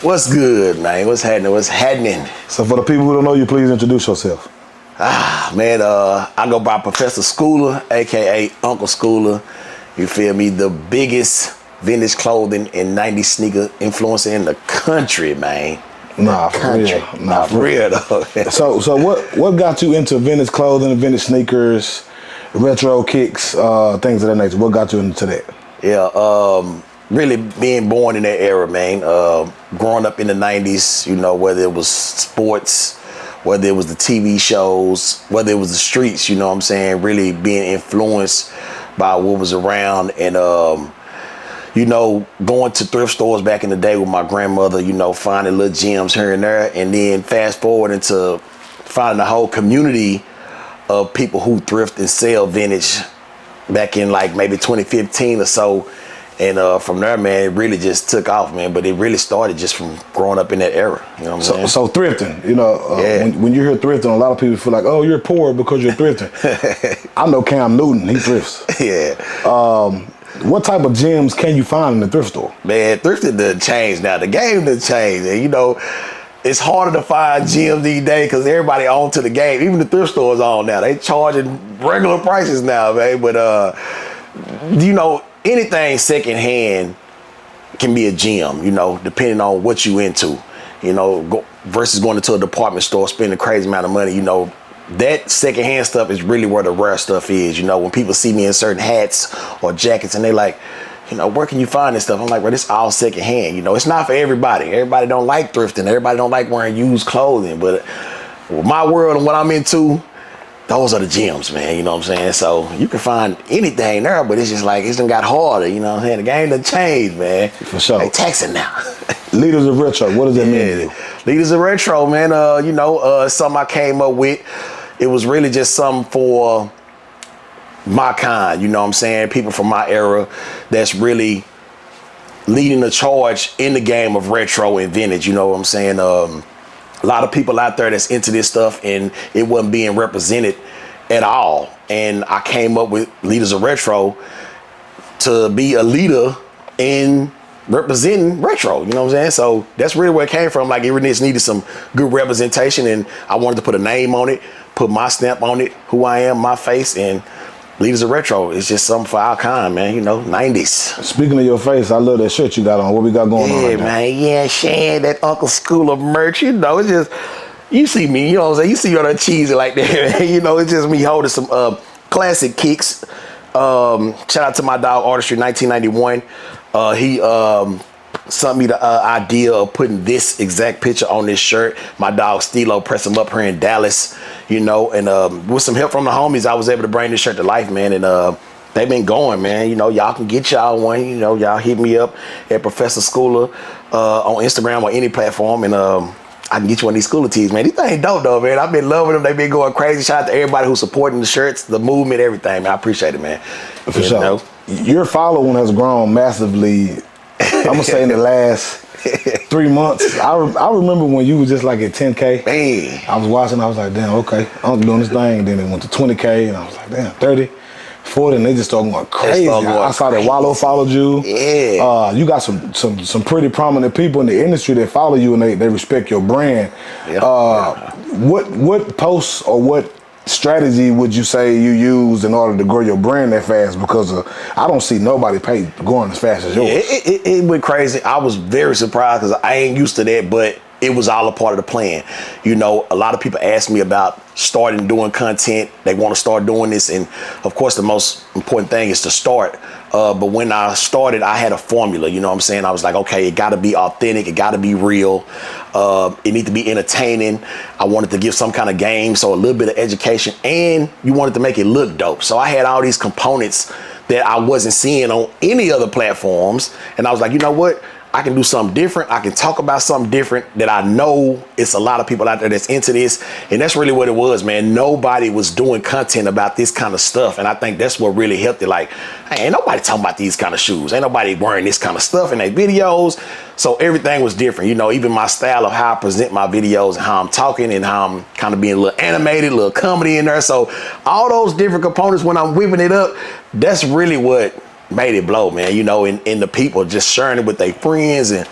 What's good, man? What's happening? What's happening? So for the people who don't know you, please introduce yourself. Man, I go by Professor Skoola, aka Uncle Skoola. You feel me? The biggest vintage clothing and 90s sneaker influencer in the country, man. Nah, for real. Nah, for real though. So what got you into vintage clothing, vintage sneakers, retro kicks, things of that nature? What got you into that? Yeah, really being born in that era, man. Growing up in the 90s, you know, whether it was sports, whether it was the TV shows, whether it was the streets, you know what I'm saying? Really being influenced by what was around and, you know, going to thrift stores back in the day with my grandmother, you know, finding little gems here and there. And then fast forward into finding a whole community of people who thrift and sell vintage back in like maybe 2015 or so. And from there, man, it really just took off, man. But it really started just from growing up in that era. You know what I'm saying? So thrifting, you know, when you hear thrifting, a lot of people feel like, oh, you're poor because you're thrifting. I know Cam Newton, he thrifts. Yeah. What type of gems can you find in the thrift store? Man, thrifting done changed now. The game done changed. And, you know, it's harder to find gems these days because everybody on to the game. Even the thrift stores on now. They charging regular prices now, man. But, you know, anything secondhand can be a gem, you know, depending on what you into, you know, versus going into a department store, spending a crazy amount of money, you know. That secondhand stuff is really where the rare stuff is. You know, when people see me in certain hats or jackets and they like, you know, where can you find this stuff? I'm like, well, this all secondhand. You know, it's not for everybody. Everybody don't like thrifting. Everybody don't like wearing used clothing. But my world and what I'm into, those are the gems, man. You know what I'm saying? So you can find anything there, but it's just like, it's done got harder. You know what I'm saying? The game done changed, man. For sure. They taxing now. Leaders of retro, what does that mean to you? Leaders of retro, man, you know, something I came up with. It was really just something for my kind, you know what I'm saying? People from my era that's really leading the charge in the game of retro and vintage, you know what I'm saying? A lot of people out there that's into this stuff and it wasn't being represented at all. And I came up with Leaders of Retro to be a leader in representing retro, you know what I'm saying? So that's really where it came from. Like, it really just needed some good representation and I wanted to put a name on it, put my stamp on it, who I am, my face, and Leaders of Retro is just something for our kind, man, you know, 90s. Speaking of your face, I love that shirt you got on. What we got going on right now? Man, yeah, Shan, that Uncle Skoola merch, you know, it's just, you see me, you know what I'm saying? You see me on that cheesy like that, you know, it's just me holding some classic kicks. Shout out to my dog, Artistry 1991. He sent me the idea of putting this exact picture on this shirt. My dog Stilo pressed him up here in Dallas, you know, and with some help from the homies, I was able to bring this shirt to life, man. And they've been going, man. You know, y'all can get y'all one. You know, y'all hit me up at Professor Skoola on Instagram or any platform, and I can get you one of these Skoola tees, man. These things dope, though, man. I've been loving them. They've been going crazy. Shout out to everybody who's supporting the shirts, the movement, everything, man. I appreciate it, man. For sure. Know? Your following has grown massively, I'm going to say in the last 3 months. I remember when you was just like at 10K. Man. I was watching, I was like, damn, okay, I'm doing this thing. And then it went to 20K, and I was like, damn, 30, 40, and they just started going crazy. I saw that Wallow followed you. Yeah. You got some pretty prominent people in the industry that follow you, and they respect your brand. Yeah. What posts or what strategy would you say you used in order to grow your brand that fast? Because I don't see nobody going as fast as yours. Yeah, it went crazy. I was very surprised because I ain't used to that, but it was all a part of the plan. You know, a lot of people ask me about starting doing content. They want to start doing this. And of course, the most important thing is to start. But when I started, I had a formula, you know what I'm saying? I was like, okay, it got to be authentic. It got to be real. It need to be entertaining. I wanted to give some kind of game, so a little bit of education, and you wanted to make it look dope. So I had all these components that I wasn't seeing on any other platforms. And I was like, you know what? I can do something different. I can talk about something different that I know it's a lot of people out there that's into this. And that's really what it was, man. Nobody was doing content about this kind of stuff. And I think that's what really helped it. Like, hey, ain't nobody talking about these kind of shoes. Ain't nobody wearing this kind of stuff in their videos. So everything was different. You know, even my style of how I present my videos and how I'm talking and how I'm kind of being a little animated, a little comedy in there. So all those different components when I'm whipping it up, that's really what made it blow, man. You know, and the people just sharing it with their friends, and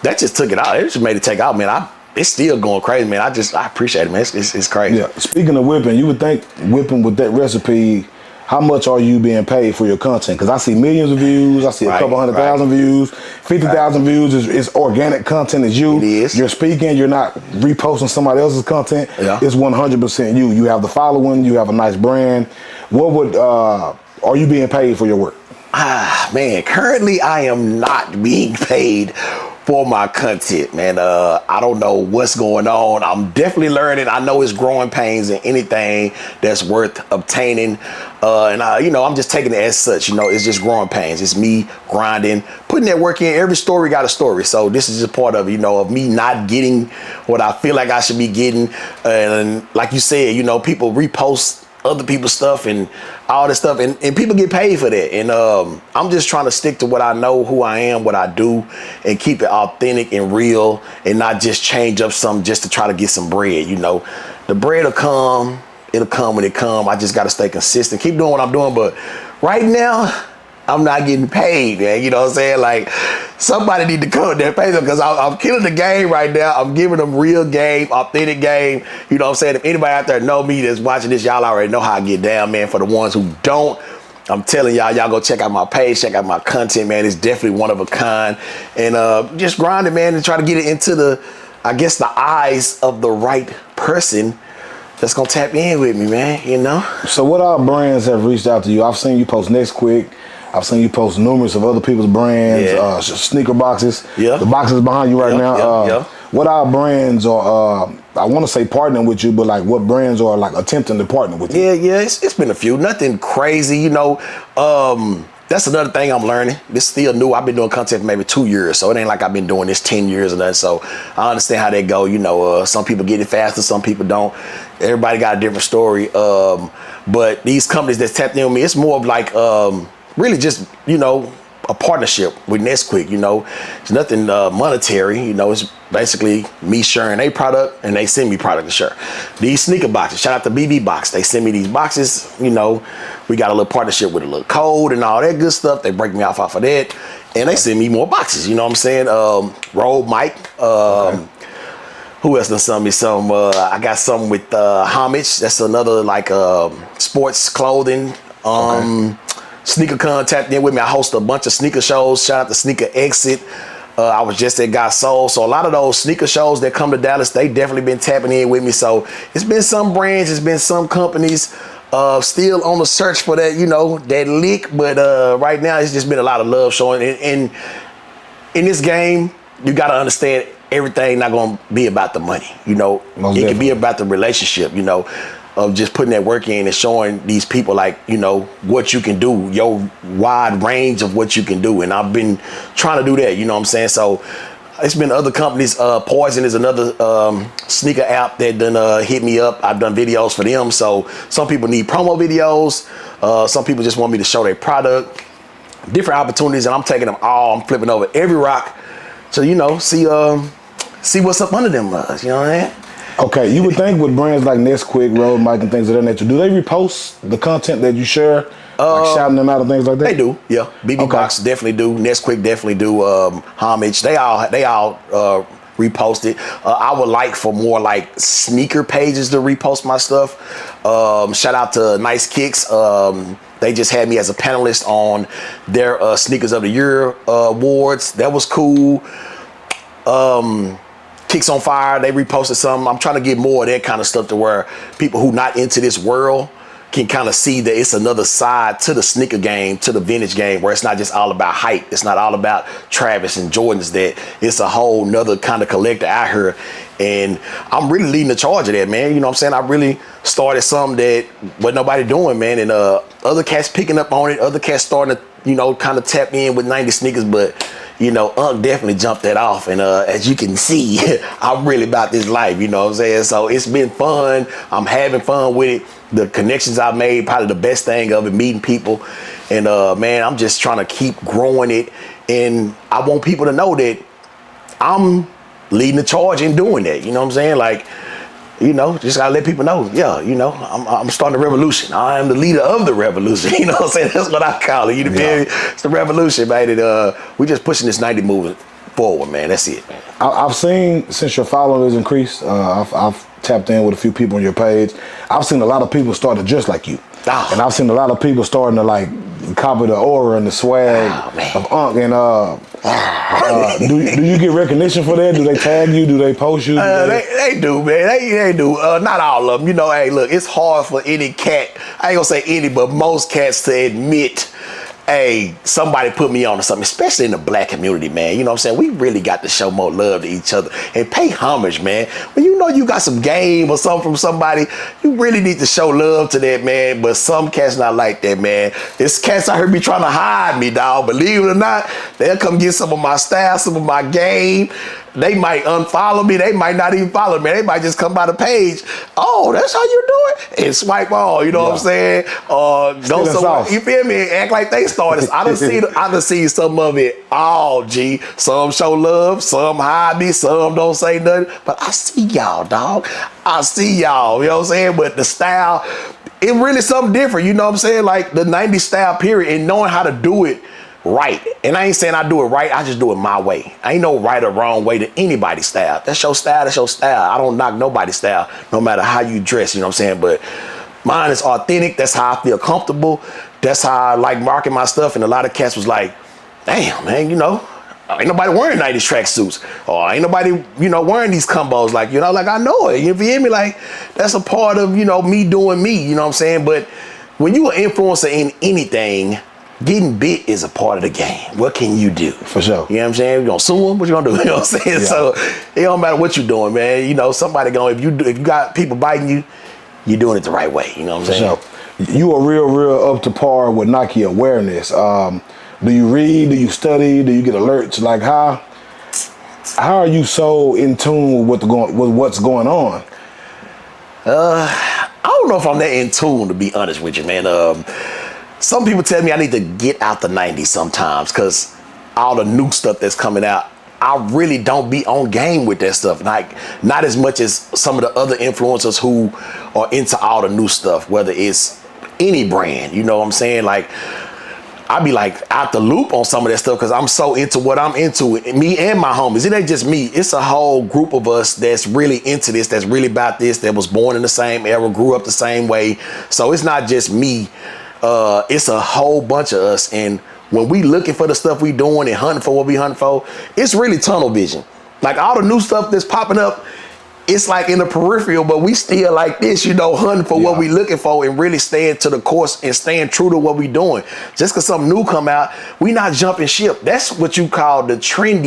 that just took it out. It just made it take out, man. It's still going crazy, man. I appreciate it, man. It's crazy. Yeah. Speaking of whipping, you would think whipping with that recipe, how much are you being paid for your content? Because I see millions of views. I see a couple 100,000 views. 50,000 views is organic content. It's you. It is. You're speaking. You're not reposting somebody else's content. Yeah. It's 100% you. You have the following. You have a nice brand. What would are you being paid for your work? Man, currently I am not being paid for my content, man. I don't know what's going on. I'm definitely learning. I know it's growing pains in anything that's worth obtaining. I'm just taking it as such. You know, it's just growing pains. It's me grinding, putting that work in. Every story got a story. So this is just part of, you know, of me not getting what I feel like I should be getting. And like you said, you know, people repost other people's stuff and all this stuff, and people get paid for that. And I'm just trying to stick to what I know, who I am, what I do, and keep it authentic and real, and not just change up something just to try to get some bread. You know, the bread will come. It'll come when it comes. I just got to stay consistent, keep doing what I'm doing. But right now, I'm not getting paid, man. You know what I'm saying? Like, somebody need to come there, pay them, because I'm killing the game right now. I'm giving them real game, authentic game. You know what I'm saying? If anybody out there know me that's watching this, y'all already know how I get down, man. For the ones who don't, I'm telling y'all go check out my page, check out my content, man. It's definitely one of a kind. And just grinding, man, and try to get it into the eyes of the right person that's gonna tap in with me, man, you know? So what our brands have reached out to you? I've seen you post Next Quick. I've seen you post numerous of other people's brands, sneaker boxes. Yeah. The boxes behind you right now. What our brands are, I want to say partnering with you, but like what brands are like attempting to partner with you? Yeah, it's been a few. Nothing crazy, you know. That's another thing I'm learning. This still new. I've been doing content for maybe 2 years, so it ain't like I've been doing this 10 years or nothing. So I understand how they go. You know, some people get it faster, some people don't. Everybody got a different story. But these companies that's tapped in with me, it's more of like really just, you know, a partnership with Nesquik. You know, it's nothing monetary. You know, it's basically me sharing a product and they send me product to share. These sneaker boxes, shout out to BB Box. They send me these boxes. You know, we got a little partnership with a little code and all that good stuff. They break me off of that, and they send me more boxes. You know what I'm saying? Roll Mike. Who else done sent me some? I got some with Homage. That's another like sports clothing. Sneaker Con tapped in with me. I host a bunch of sneaker shows. Shout out to Sneaker Exit. I was just at Got Sold. So a lot of those sneaker shows that come to Dallas, they definitely been tapping in with me. So it's been some brands, it's been some companies still on the search for that, you know, that lick. But right now it's just been a lot of love showing. And in this game, you got to understand everything not going to be about the money. You know, it can be about the relationship, you know, of just putting that work in and showing these people like, you know, what you can do, your wide range of what you can do. And I've been trying to do that, you know what I'm saying? So it's been other companies. Poison is another sneaker app that done hit me up. I've done videos for them. So some people need promo videos. Some people just want me to show their product. Different opportunities, and I'm taking them all. I'm flipping over every rock. So, you know, see what's up under them, you know what I'm saying? Okay, you would think with brands like Nesquik, Road Mike, and things of that nature, do they repost the content that you share, like shouting them out and things like that? They do, yeah. BB Box definitely do. Nesquik definitely do. Homage, they all repost it. I would like for more like sneaker pages to repost my stuff. Shout out to Nice Kicks. They just had me as a panelist on their Sneakers of the Year awards. That was cool. Kicks on Fire, they reposted some. I'm trying to get more of that kind of stuff to where people who not into this world can kind of see that it's another side to the sneaker game, to the vintage game, where it's not just all about hype. It's not all about Travis and Jordans. That it's a whole nother kind of collector out here. And I'm really leading the charge of that, man. You know what I'm saying? I really started something that wasn't nobody doing, man. And other cats picking up on it. Other cats starting to, you know, kind of tap in with 90 sneakers. But, you know, Unc definitely jumped that off. And as you can see, I'm really about this life, you know what I'm saying? So it's been fun. I'm having fun with it. The connections I've made, probably the best thing of it, meeting people. And, man, I'm just trying to keep growing it. And I want people to know that I'm leading the charge in doing that. You know what I'm saying? Like, You know, just gotta let people know, yeah, you know, I'm starting a revolution. I am the leader of the revolution. You know what I'm saying? That's what I call it. You know, it's the revolution, man. We just pushing this 90 movement forward, man. That's it, man. I've seen, since your following has increased, I've tapped in with a few people on your page. I've seen a lot of people start to dress like you. Oh. And I've seen a lot of people starting to like copy the aura and the swag of Unc. And do you get recognition for that? Do they tag you? Do they post you? They do, man. They do. Not all of them. You know, hey, look, it's hard for any cat. I ain't gonna say any, but most cats to admit, hey, somebody put me on to something, especially in the black community, man. You know what I'm saying? We really got to show more love to each other and pay homage, man. When you know you got some game or something from somebody, you really need to show love to that, man. But some cats not like that, man. It's cats out here be trying to hide me, dog. Believe it or not, they'll come get some of my style, some of my game. They might unfollow me. They might not even follow me. They might just come by the page. Oh, that's how you do it? And swipe on. You know what I'm saying? Go somewhere. You feel me? Act like they started. I done seen some of it all, G. Some show love, some hide me, some don't say nothing. But I see y'all, dog. I see y'all. You know what I'm saying? But the style, it really something different. You know what I'm saying? Like the 90s style period and knowing how to do it right. And I ain't saying I do it right, I just do it my way. I ain't no right or wrong way to anybody's style. That's your style, that's your style. I don't knock nobody's style, no matter how you dress, you know what I'm saying? But mine is authentic, that's how I feel comfortable. That's how I like marking my stuff. And a lot of cats was like, damn, man, you know, ain't nobody wearing 90s tracksuits. Or ain't nobody, you know, wearing these combos. Like, you know, like I know it. You feel me? Like, that's a part of, you know, me doing me, you know what I'm saying? But when you an influencer in anything, getting bit is a part of the game. What can you do? For sure. You know what I'm saying? You gonna sue them? What you gonna do? You know what I'm saying? Yeah. So it don't matter what you're doing, man. You know, somebody if you got people biting you, you're doing it the right way. You know what I'm saying? For sure. You are real up to par with Nike awareness. Do you read? Do you study? Do you get alerts? Like how are you so in tune with what's going on? I don't know if I'm that in tune, to be honest with you, man. Some people tell me I need to get out the 90s sometimes because all the new stuff that's coming out, I really don't be on game with that stuff. Like, not as much as some of the other influencers who are into all the new stuff, whether it's any brand, you know what I'm saying? Like, I be like out the loop on some of that stuff because I'm so into what I'm into. Me and my homies. It ain't just me. It's a whole group of us that's really into this, that's really about this, that was born in the same era, grew up the same way. So it's not just me. It's a whole bunch of us, and when we looking for the stuff we doing and hunting for what we hunting for, it's really tunnel vision. Like all the new stuff that's popping up, it's like in the peripheral, but we still like this, you know, hunting for what we looking for and really staying to the course and staying true to what we doing. Just because something new come out, we not jumping ship. That's what you call the trend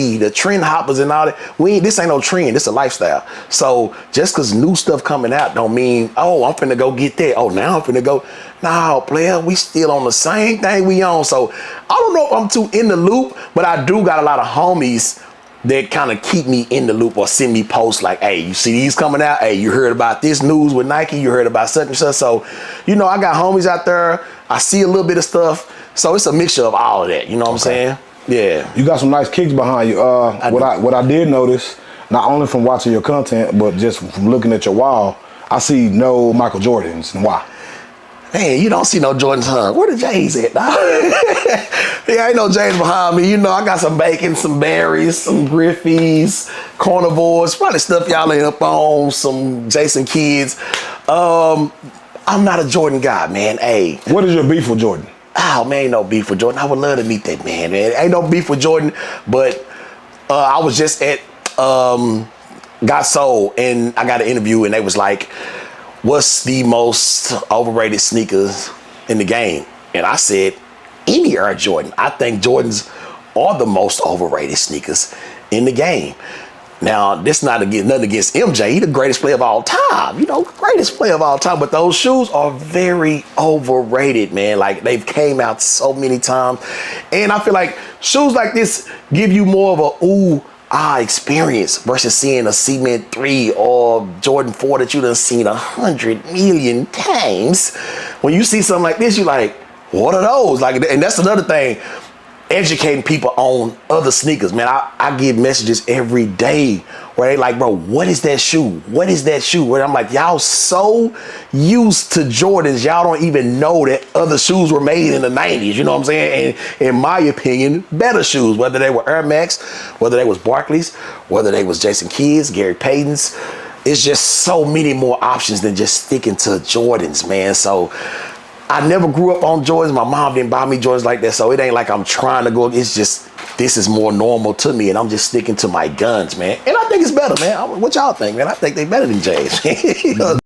hoppers and all that. This ain't no trend, this a lifestyle. So just because new stuff coming out don't mean, oh, I'm finna go get that. Oh, now I'm finna go. No, player, we still on the same thing we on. So I don't know if I'm too in the loop, but I do got a lot of homies that kind of keep me in the loop or send me posts like, hey, you see these coming out? Hey, you heard about this news with Nike? You heard about such and such? So, you know, I got homies out there. I see a little bit of stuff. So it's a mixture of all of that. You know what I'm saying? Yeah. You got some nice kicks behind you. What I did notice, not only from watching your content, but just from looking at your wall, I see no Michael Jordans. And why? Man, you don't see no Jordans, huh? Where the J's at, dog? Yeah, ain't no J's behind me. You know, I got some bacon, some berries, some Griffies, carnivores, probably stuff y'all ain't up on, some Jason Kids. I'm not a Jordan guy, man. Hey. What is your beef with Jordan? Oh, man, ain't no beef with Jordan. I would love to meet that man. Ain't no beef with Jordan, but I was just at Got Sold, and I got an interview, and they was like, what's the most overrated sneakers in the game? And I said, any Air Jordan. I think Jordans are the most overrated sneakers in the game. Now, this not nothing against MJ. He the greatest player of all time. You know, greatest player of all time. But those shoes are very overrated, man. Like, they've came out so many times. And I feel like shoes like this give you more of a ooh, experience versus seeing a Cement 3 or Jordan 4 that you done seen 100 million times. When you see something like this, you like, what are those? Like, and that's another thing. educating people on other sneakers, man. I get messages every day where they like, bro, what is that shoe? What is that shoe? Where I'm like, y'all so used to Jordans, y'all don't even know that other shoes were made in the 90s. You know what I'm saying? And in my opinion, better shoes, whether they were Air Max, whether they was Barclays, whether they was Jason Kidd's, Gary Payton's. It's just so many more options than just sticking to Jordans, man. So I never grew up on Jordans. My mom didn't buy me Jordans like that. So it ain't like I'm trying to go. It's just, this is more normal to me. And I'm just sticking to my guns, man. And I think it's better, man. What y'all think, man? I think they better than J's.